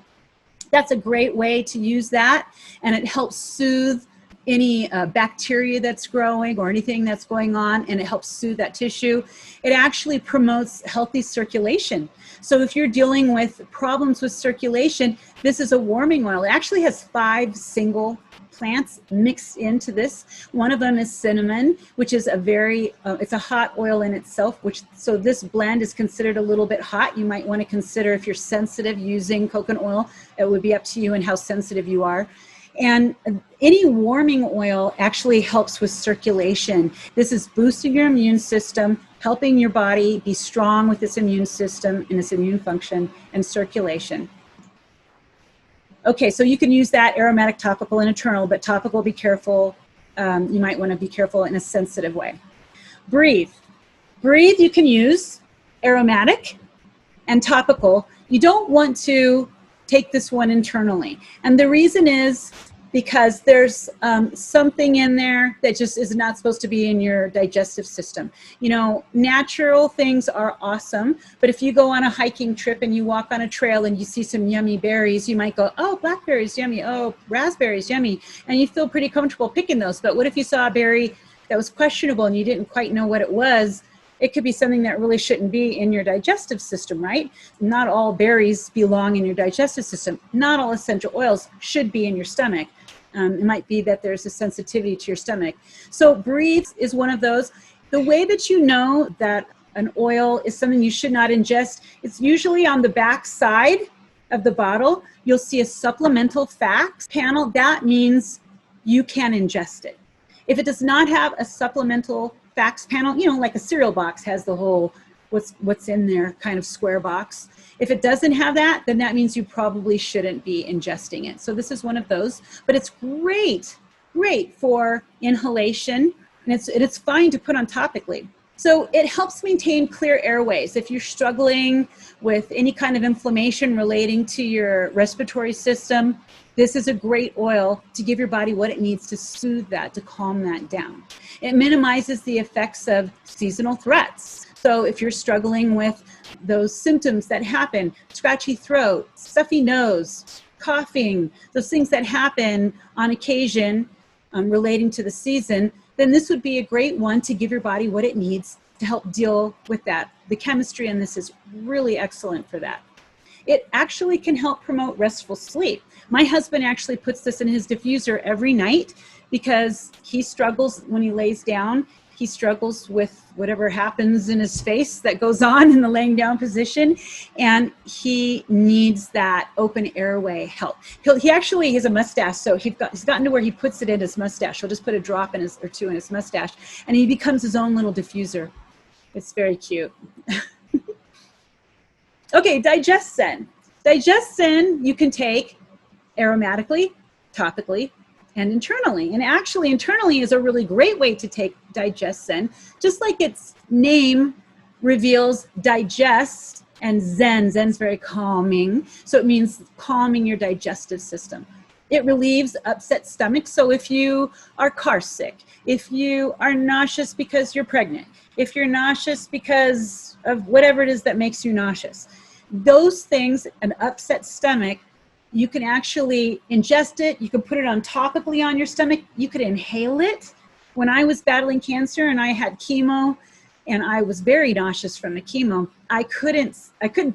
That's a great way to use that. And it helps soothe any bacteria that's growing or anything that's going on, and it helps soothe that tissue. It actually promotes healthy circulation. So if you're dealing with problems with circulation, this is a warming oil. It actually has 5 single plants mixed into this. One of them is cinnamon, which is it's a hot oil in itself, so this blend is considered a little bit hot. You might want to consider, if you're sensitive, using coconut oil. It would be up to you and how sensitive you are. And any warming oil actually helps with circulation. This is boosting your immune system, helping your body be strong with its immune system and its immune function and circulation. Okay, so you can use that aromatic, topical, and internal, but topical, be careful. You might want to be careful in a sensitive way. Breathe. Breathe you can use aromatic, and topical, you don't want to take this one internally. And the reason is because there's something in there that just is not supposed to be in your digestive system. You know, natural things are awesome, but if you go on a hiking trip and you walk on a trail and you see some yummy berries, you might go, oh, blackberries, yummy, oh, raspberries, yummy, and you feel pretty comfortable picking those. But what if you saw a berry that was questionable and you didn't quite know what it was? It could be something that really shouldn't be in your digestive system, right? Not all berries belong in your digestive system. Not all essential oils should be in your stomach. It might be that there's a sensitivity to your stomach. So breathe is one of those. The way that you know that an oil is something you should not ingest, it's usually on the back side of the bottle. You'll see a supplemental facts panel. That means you can ingest it. If it does not have a supplemental facts panel, you know, like a cereal box has the whole what's in there kind of square box. If it doesn't have that, then that means you probably shouldn't be ingesting it. So this is one of those, but it's great for inhalation, and it's fine to put on topically. So it helps maintain clear airways. If you're struggling with any kind of inflammation relating to your respiratory system, this is a great oil to give your body what it needs to soothe that, to calm that down. It minimizes the effects of seasonal threats. So if you're struggling with those symptoms that happen, scratchy throat, stuffy nose, coughing, those things that happen on occasion relating to the season, then this would be a great one to give your body what it needs to help deal with that. The chemistry in this is really excellent for that. It actually can help promote restful sleep. My husband actually puts this in his diffuser every night because he struggles when he lays down. He struggles with whatever happens in his face that goes on in the laying down position, and he needs that open airway help. He actually has a mustache, so he's gotten to where he puts it in his mustache. He'll just put a drop in or two in his mustache, and he becomes his own little diffuser. It's very cute. Okay, DigestZen. DigestZen you can take aromatically, topically, and internally. And actually, internally is a really great way to take DigestZen, just like its name reveals digest and zen. Zen's very calming, so it means calming your digestive system. It relieves upset stomachs. So if you are car sick, if you are nauseous because you're pregnant, if you're nauseous because of whatever it is that makes you nauseous, those things, an upset stomach, you can actually ingest it. You can put it on topically on your stomach. You could inhale it. When I was battling cancer and I had chemo and I was very nauseous from the chemo, I couldn't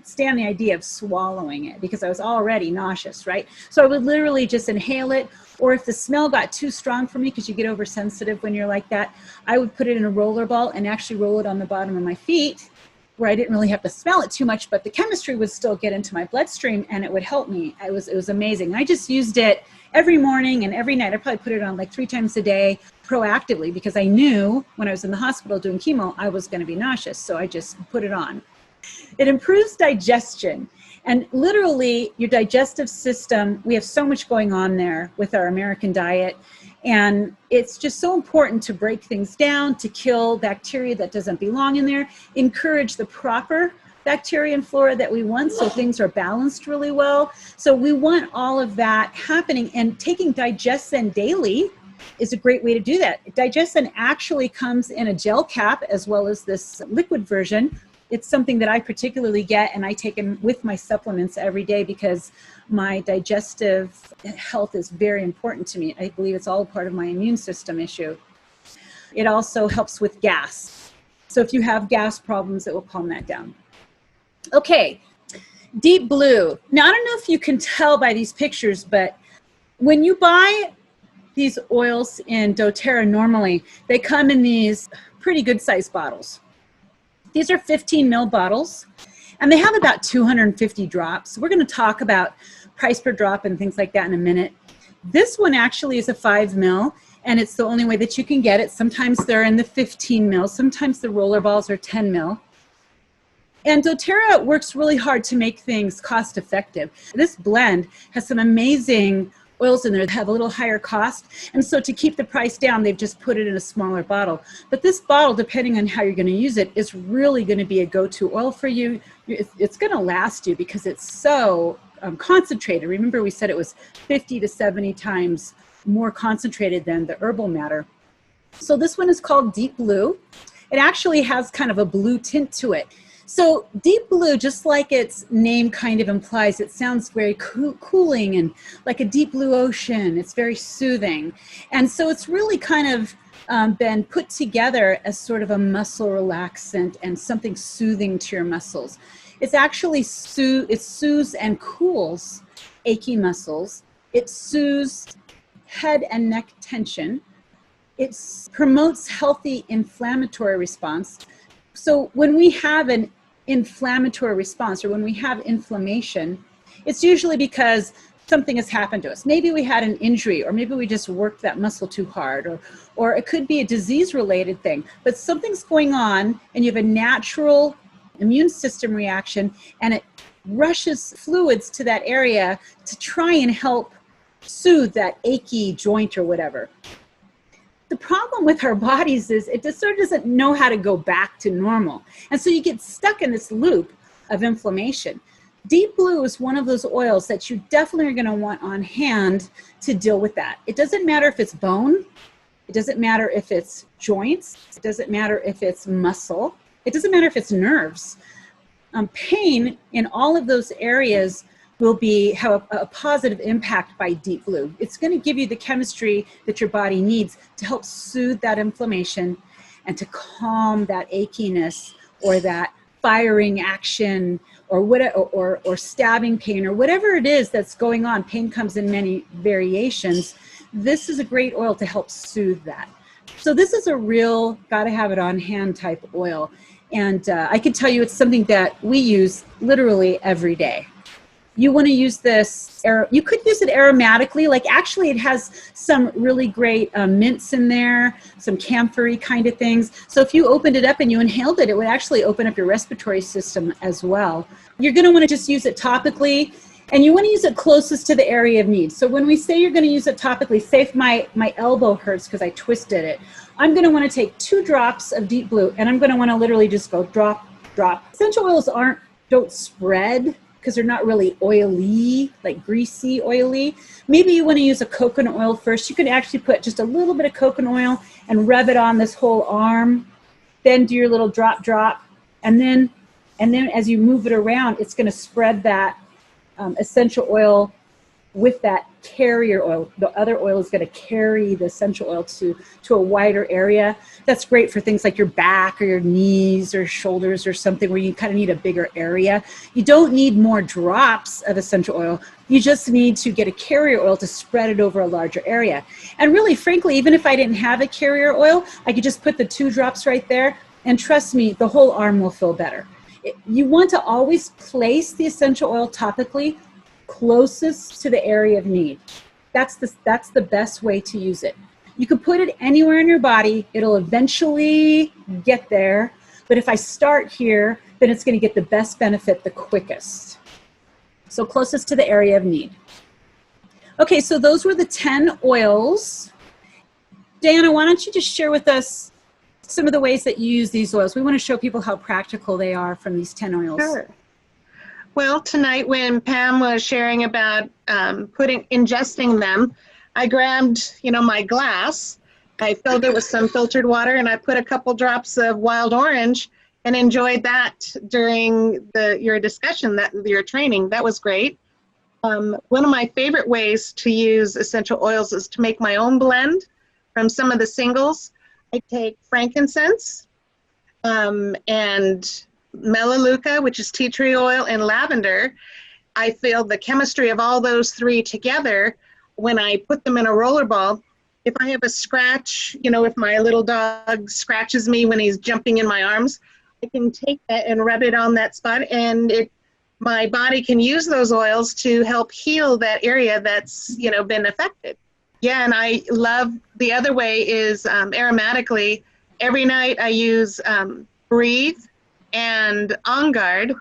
stand the idea of swallowing it because I was already nauseous, right? So I would literally just inhale it, or if the smell got too strong for me, because you get oversensitive when you're like that, I would put it in a roller ball and actually roll it on the bottom of my feet, where I didn't really have to smell it too much, but the chemistry would still get into my bloodstream and it would help me. It was amazing. I just used it every morning and every night. I probably put it on like 3 times a day proactively because I knew when I was in the hospital doing chemo, I was going to be nauseous. So I just put it on. It improves digestion. And literally your digestive system, we have so much going on there with our American diet. And it's just so important to break things down, to kill bacteria that doesn't belong in there, encourage the proper bacteria and flora that we want so things are balanced really well. So we want all of that happening, and taking DigestZen daily is a great way to do that. DigestZen actually comes in a gel cap as well as this liquid version. It's something that I particularly get and I take in with my supplements every day because my digestive health is very important to me. I believe it's all part of my immune system issue. It also helps with gas. So if you have gas problems, it will calm that down. Okay, Deep Blue. Now, I don't know if you can tell by these pictures, but when you buy these oils in doTERRA normally, they come in these pretty good sized bottles. These are 15 ml bottles, and they have about 250 drops. We're going to talk about price per drop and things like that in a minute. This one actually is a 5 ml, and it's the only way that you can get it. Sometimes they're in the 15 ml. Sometimes the roller balls are 10 ml. And doTERRA works really hard to make things cost effective. This blend has some amazing oils in there that have a little higher cost. And so to keep the price down, they've just put it in a smaller bottle. But this bottle, depending on how you're going to use it, is really going to be a go-to oil for you. It's going to last you because it's so concentrated. Remember, we said it was 50 to 70 times more concentrated than the herbal matter. So this one is called Deep Blue. It actually has kind of a blue tint to it. So deep blue, just like its name kind of implies, it sounds very cooling and like a deep blue ocean. It's very soothing. And so it's really kind of been put together as sort of a muscle relaxant and something soothing to your muscles. It's actually it soothes and cools achy muscles. It soothes head and neck tension. It promotes healthy inflammatory response. So when we have an inflammatory response or when we have inflammation, it's usually because something has happened to us. Maybe we had an injury, or maybe we just worked that muscle too hard, or it could be a disease-related thing. But something's going on and you have a natural immune system reaction and it rushes fluids to that area to try and help soothe that achy joint or whatever. The problem with our bodies is it just sort of doesn't know how to go back to normal. And so you get stuck in this loop of inflammation. Deep Blue is one of those oils that you definitely are going to want on hand to deal with that. It doesn't matter if it's bone. It doesn't matter if it's joints. It doesn't matter if it's muscle. It doesn't matter if it's nerves. Pain in all of those areas will have a positive impact by Deep Blue. It's going to give you the chemistry that your body needs to help soothe that inflammation and to calm that achiness or that firing action or stabbing pain or whatever it is that's going on. Pain comes in many variations. This is a great oil to help soothe that. So this is a real gotta have it on hand type oil. And I can tell you it's something that we use literally every day. You want to use this, you could use it aromatically, like actually it has some really great mints in there, some camphor-y kind of things. So if you opened it up and you inhaled it, it would actually open up your respiratory system as well. You're going to want to just use it topically, and you want to use it closest to the area of need. So when we say you're going to use it topically, say if my elbow hurts because I twisted it, I'm going to want to take 2 drops of Deep Blue, and I'm going to want to literally just go drop, drop. Essential oils don't spread, because they're not really oily, like greasy oily. Maybe you want to use a coconut oil first. You can actually put just a little bit of coconut oil and rub it on this whole arm. Then do your little drop, drop. And then as you move it around, it's going to spread that essential oil with that carrier oil. The other oil is going to carry the essential oil to a wider area. That's great for things like your back or your knees or shoulders or something where you kind of need a bigger area. You don't need more drops of essential oil. You just need to get a carrier oil to spread it over a larger area. And really, frankly, even if I didn't have a carrier oil, I could just put the 2 drops right there, and trust me, the whole arm will feel better. You want to always place the essential oil topically closest to the area of need. That's the best way to use it. You can put it anywhere in your body. It'll eventually get there. But if I start here, then it's going to get the best benefit the quickest. So closest to the area of need. Okay, so those were the 10 oils. Diana, why don't you just share with us some of the ways that you use these oils? We want to show people how practical they are from these 10 oils. Sure. Well, tonight when Pam was sharing about ingesting them, I grabbed, my glass. I filled it with some filtered water, and I put a couple drops of wild orange and enjoyed that during your discussion, your training. That was great. One of my favorite ways to use essential oils is to make my own blend from some of the singles. I take frankincense and melaleuca, which is tea tree oil, and lavender. I feel the chemistry of all those 3 together when I put them in a roller ball. If I have a scratch, if my little dog scratches me when he's jumping in my arms, I can take that and rub it on that spot, and my body can use those oils to help heal that area that's, been affected. Yeah, and I love the other way is aromatically. Every night I use Breathe and On Guard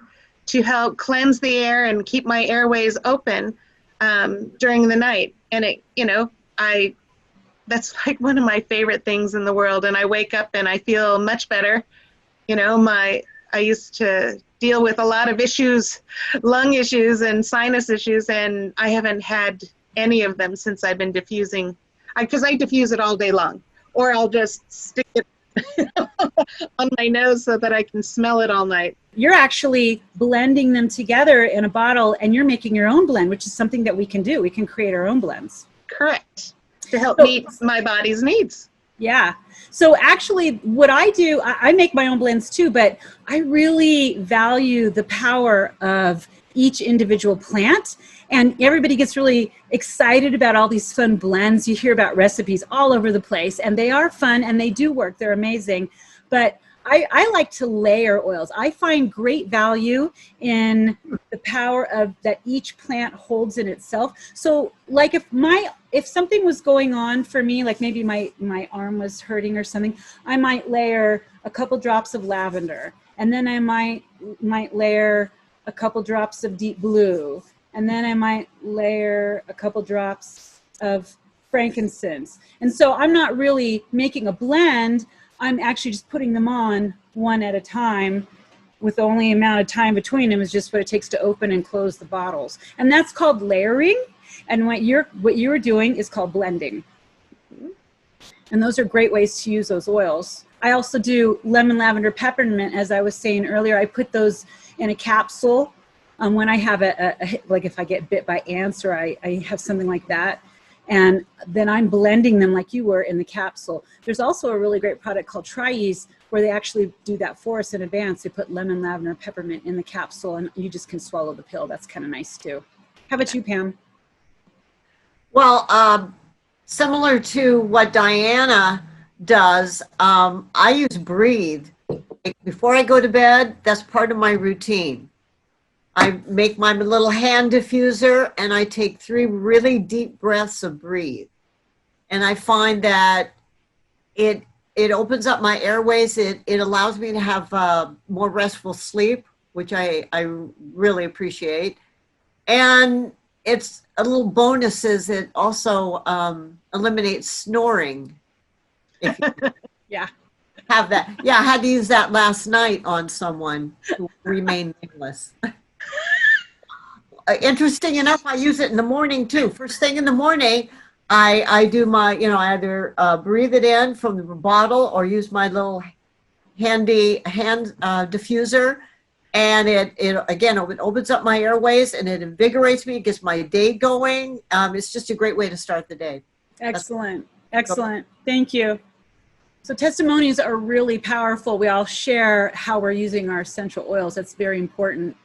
to help cleanse the air and keep my airways open. during the night. And that's like one of my favorite things in the world. And I wake up and I feel much better. I used to deal with a lot of issues, lung issues and sinus issues, and I haven't had any of them since I've been diffusing. Because I diffuse it all day long, or I'll just stick it on my nose so that I can smell it all night. You're actually blending them together in a bottle, and you're making your own blend, which is something that we can do. We can create our own blends. Correct. To help meet my body's needs. Yeah. So actually what I do, I make my own blends too, but I really value the power of each individual plant. And everybody gets really excited about all these fun blends. You hear about recipes all over the place, and they are fun and they do work. They're amazing. But I like to layer oils. I find great value in the power of that each plant holds in itself. So like if something was going on for me, like maybe my arm was hurting or something, I might layer a couple drops of lavender, and then I might layer a couple drops of deep blue, and then I might layer a couple drops of frankincense. And so I'm not really making a blend. I'm actually just putting them on one at a time, with the only amount of time between them is just what it takes to open and close the bottles. And that's called layering. And what you're doing is called blending. And those are great ways to use those oils. I also do lemon, lavender, peppermint, as I was saying earlier. I put those in a capsule when I have like if I get bit by ants or I have something like that. And then I'm blending them like you were in the capsule. There's also a really great product called Tri-Ease where they actually do that for us in advance. They put lemon, lavender, peppermint in the capsule, and you just can swallow the pill. That's kind of nice too. How about you, Pam? Well, similar to what Diana does, I use Breathe. Before I go to bed, that's part of my routine. I make my little hand diffuser and I take 3 really deep breaths of Breathe. And I find that it opens up my airways. It allows me to have more restful sleep, which I really appreciate. And it's a little bonus is it also eliminates snoring. If you Yeah. have that. Yeah, I had to use that last night on someone who remained nameless. Interesting enough, I use it in the morning too. First thing in the morning, I do my, I either breathe it in from the bottle or use my little handy hand diffuser. And it opens up my airways and it invigorates me, it gets my day going. It's just a great way to start the day. Excellent. Excellent. Thank you. So testimonies are really powerful. We all share how we're using our essential oils. That's very important.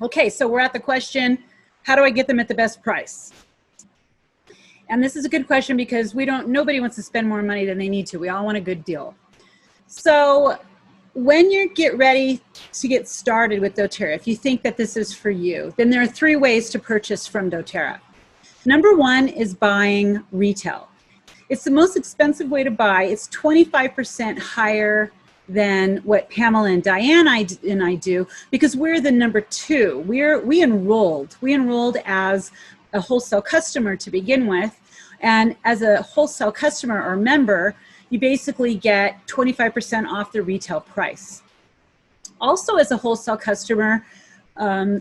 Okay, so we're at the question, how do I get them at the best price? And this is a good question because nobody wants to spend more money than they need to. We all want a good deal. So when you get ready to get started with doTERRA, if you think that this is for you, then there are 3 ways to purchase from doTERRA. Number 1 is buying retail. It's the most expensive way to buy. It's 25% higher than what Pamela and Diana and I do because we're the number 2. We enrolled as a wholesale customer to begin with, and as a wholesale customer or member, you basically get 25% off the retail price. Also, as a wholesale customer,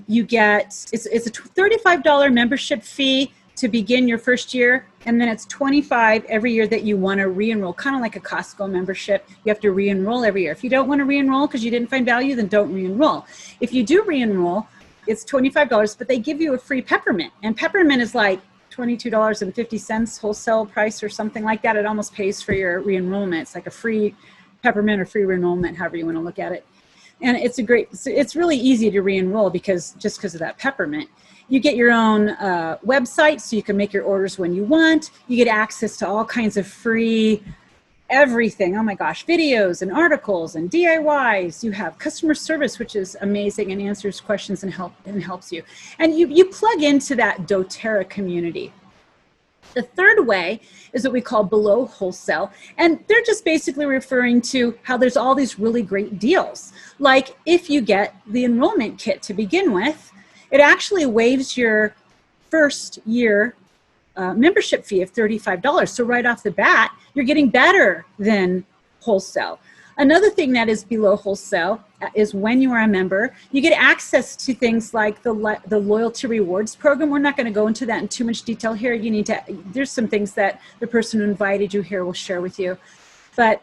you get it's a $35 membership fee to begin your first year, and then it's $25 every year that you want to re-enroll, kind of like a Costco membership. You have to re-enroll every year. If you don't want to re-enroll because you didn't find value, then don't re-enroll. If you do re-enroll, it's $25, but they give you a free peppermint, and peppermint is like $22.50 wholesale price or something like that. It almost pays for your re-enrollment. It's like a free peppermint or free re-enrollment, however you want to look at it. And it's really easy to re-enroll because of that peppermint. You get your own website so you can make your orders when you want. You get access to all kinds of free everything. Oh my gosh, videos and articles and DIYs. You have customer service, which is amazing and answers questions and helps you. And you plug into that doTERRA community. The third way is what we call below wholesale. And they're just basically referring to how there's all these really great deals. Like if you get the enrollment kit to begin with, it actually waives your first year membership fee of $35. So right off the bat, you're getting better than wholesale. Another thing that is below wholesale is when you are a member, you get access to things like the loyalty rewards program. We're not going to go into that in too much detail here. There's some things that the person who invited you here will share with you. But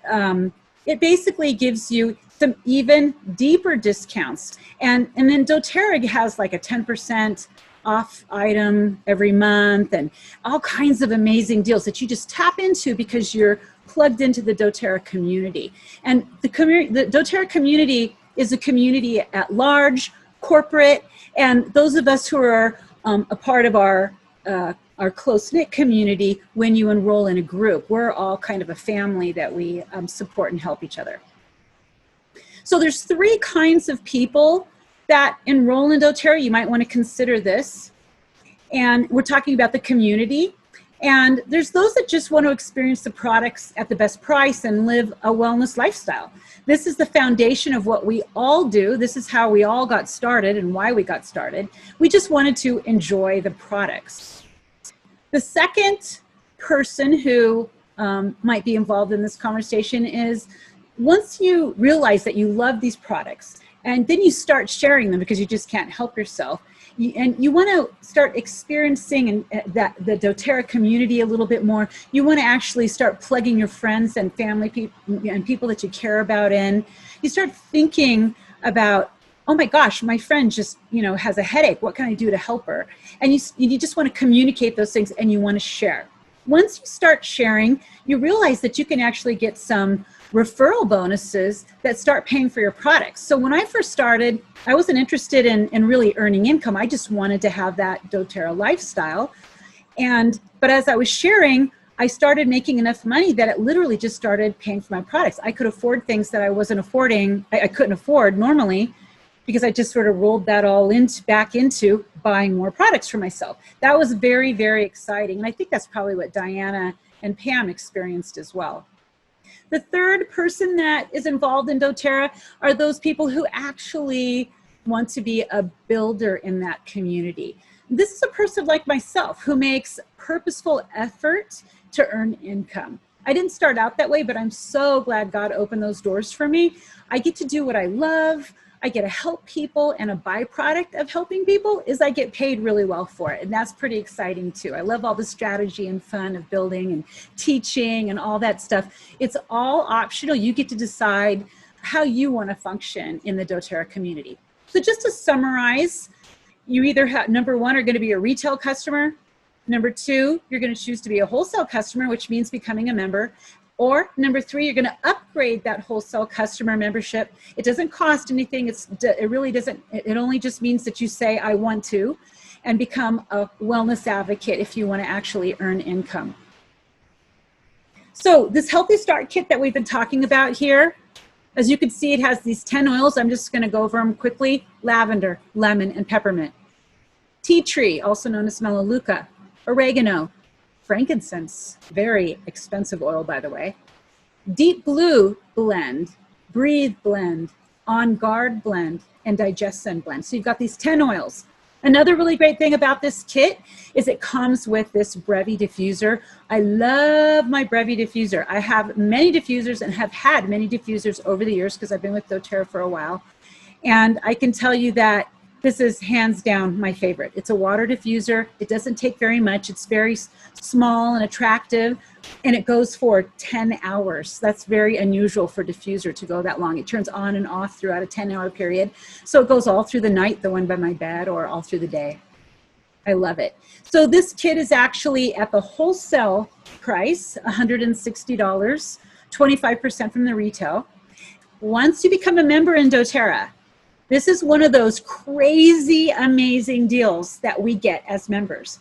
it basically gives you some even deeper discounts. And then doTERRA has like a 10% off item every month and all kinds of amazing deals that you just tap into because you're plugged into the doTERRA community. And the doTERRA community is a community at large, corporate, and those of us who are a part of our close-knit community, when you enroll in a group, we're all kind of a family that we support and help each other. So there's 3 kinds of people that enroll in doTERRA. You might want to consider this. And we're talking about the community. And there's those that just want to experience the products at the best price and live a wellness lifestyle. This is the foundation of what we all do. This is how we all got started and why we got started. We just wanted to enjoy the products. The second person who might be involved in this conversation is once you realize that you love these products and then you start sharing them because you just can't help yourself, and you want to start experiencing the doTERRA community a little bit more. You want to actually start plugging your friends and family and people that you care about in. You start thinking about, oh my gosh, my friend just has a headache. What can I do to help her? And you just want to communicate those things and you want to share. Once you start sharing, you realize that you can actually get some referral bonuses that start paying for your products. So when I first started, I wasn't interested in really earning income. I just wanted to have that doTERRA lifestyle. But as I was sharing, I started making enough money that it literally just started paying for my products. I could afford things that I couldn't afford normally, because I just sort of rolled that all back into buying more products for myself. That was very, very exciting. And I think that's probably what Diana and Pam experienced as well. The third person that is involved in doTERRA are those people who actually want to be a builder in that community. This is a person like myself who makes purposeful effort to earn income. I didn't start out that way, but I'm so glad God opened those doors for me. I get to do what I love. I get to help people, and a byproduct of helping people is I get paid really well for it. And that's pretty exciting too. I love all the strategy and fun of building and teaching and all that stuff. It's all optional. You get to decide how you want to function in the doTERRA community. So just to summarize, you either have, number 1, are going to be a retail customer. Number 2, you're going to choose to be a wholesale customer, which means becoming a member. Or number 3, you're going to upgrade that wholesale customer membership. It doesn't cost anything. It really doesn't. It only just means that you say, I want to, and become a wellness advocate if you want to actually earn income. So this Healthy Start Kit that we've been talking about here, as you can see, it has these 10 oils. I'm just going to go over them quickly. Lavender, lemon, and peppermint. Tea tree, also known as melaleuca. Oregano. Frankincense, very expensive oil, by the way. Deep Blue blend, Breathe blend, On Guard blend, and Digestion blend. So you've got these 10 oils. Another really great thing about this kit is it comes with this Brevi diffuser. I love my Brevi diffuser. I have many diffusers and have had many diffusers over the years because I've been with doTERRA for a while. And I can tell you that this is hands down my favorite. It's a water diffuser. It doesn't take very much. It's very small and attractive, and it goes for 10 hours. That's very unusual for a diffuser to go that long. It turns on and off throughout a 10-hour period. So it goes all through the night, the one by my bed, or all through the day. I love it. So this kit is actually at the wholesale price, $160, 25% from the retail. Once you become a member in doTERRA, this is one of those crazy, amazing deals that we get as members.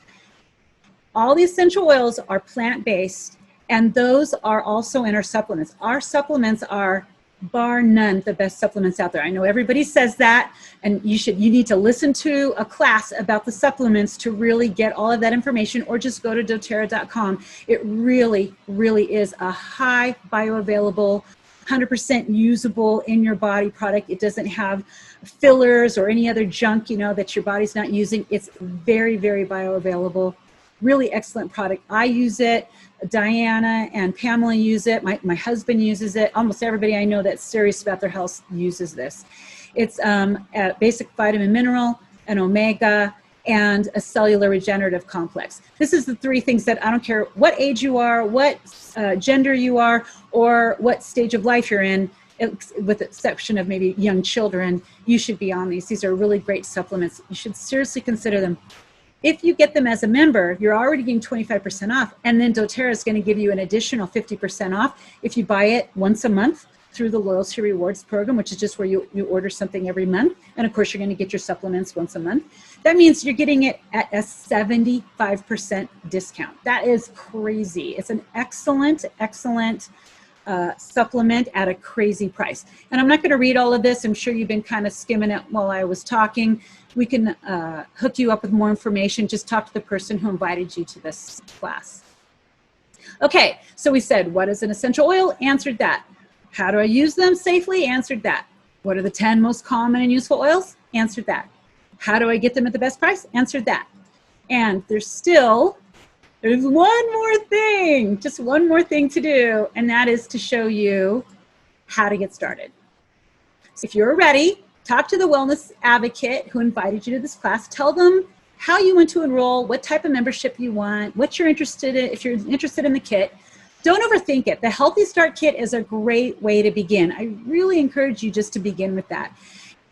All the essential oils are plant-based, and those are also in our supplements. Our supplements are, bar none, the best supplements out there. I know everybody says that, and you need to listen to a class about the supplements to really get all of that information, or just go to doTERRA.com. It really, really is a high bioavailable 100% usable in your body product. It doesn't have fillers or any other junk, you know, that your body's not using. It's very, very bioavailable. Really excellent product. I use it. Diana and Pamela use it. My husband uses it. Almost everybody I know that's serious about their health uses this. It's a basic vitamin mineral, an omega, and a cellular regenerative complex. This is the 3 things that I don't care what age you are, what gender you are, or what stage of life you're in, with the exception of maybe young children, you should be on these. These are really great supplements. You should seriously consider them. If you get them as a member, you're already getting 25% off, and then doTERRA is going to give you an additional 50% off if you buy it once a month through the Loyalty Rewards program, which is just where you order something every month. And of course, you're going to get your supplements once a month. That means you're getting it at a 75% discount. That is crazy. It's an excellent, excellent supplement at a crazy price. And I'm not going to read all of this. I'm sure you've been kind of skimming it while I was talking. We can hook you up with more information. Just talk to the person who invited you to this class. Okay, so we said, what is an essential oil? Answered that. How do I use them safely? Answered that. What are the 10 most common and useful oils? Answered that. How do I get them at the best price? Answered that. And there's one more thing, just one more thing to do, and that is to show you how to get started. So if you're ready, talk to the wellness advocate who invited you to this class. Tell them how you want to enroll, what type of membership you want, what you're interested in, if you're interested in the kit. Don't overthink it. The Healthy Start Kit is a great way to begin. I really encourage you just to begin with that.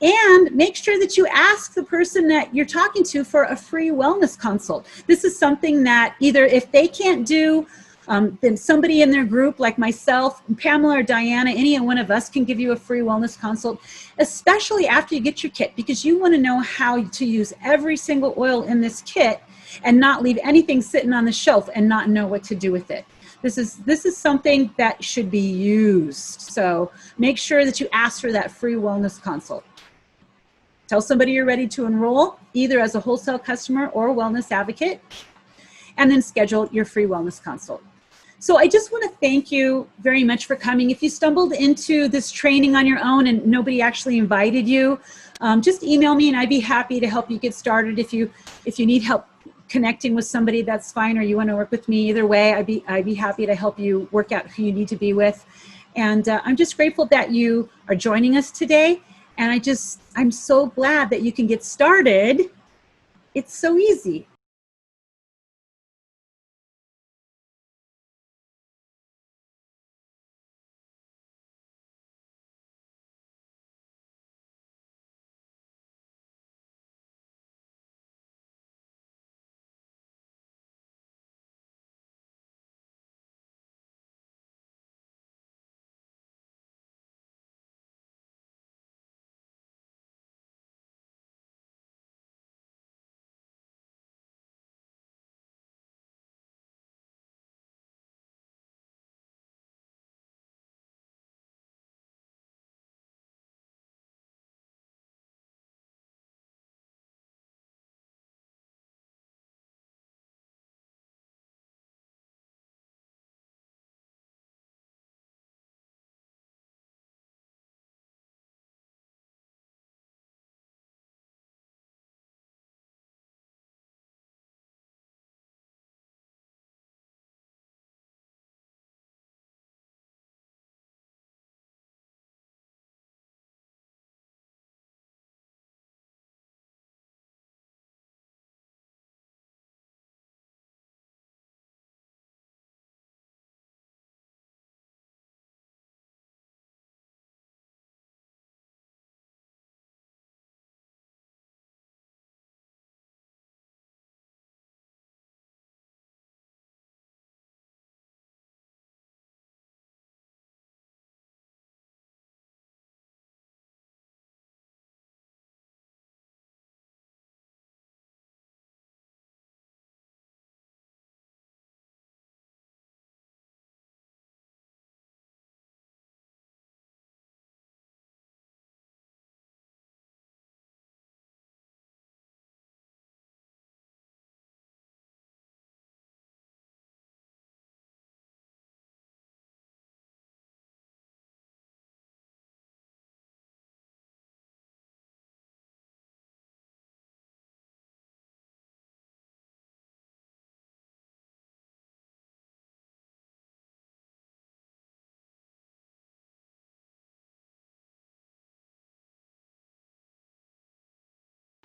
And make sure that you ask the person that you're talking to for a free wellness consult. This is something that either if they can't do, then somebody in their group like myself, Pamela or Diana, any one of us can give you a free wellness consult, especially after you get your kit, because you want to know how to use every single oil in this kit and not leave anything sitting on the shelf and not know what to do with it. This is something that should be used. So make sure that you ask for that free wellness consult. Tell somebody you're ready to enroll, either as a wholesale customer or a wellness advocate, and then schedule your free wellness consult. So I just want to thank you very much for coming. If you stumbled into this training on your own and nobody actually invited you, just email me and I'd be happy to help you get started. If you need help connecting with somebody, that's fine, or you want to work with me, either way, I'd be happy to help you work out who you need to be with. And I'm just grateful that you are joining us today. And I'm so glad that you can get started. It's so easy.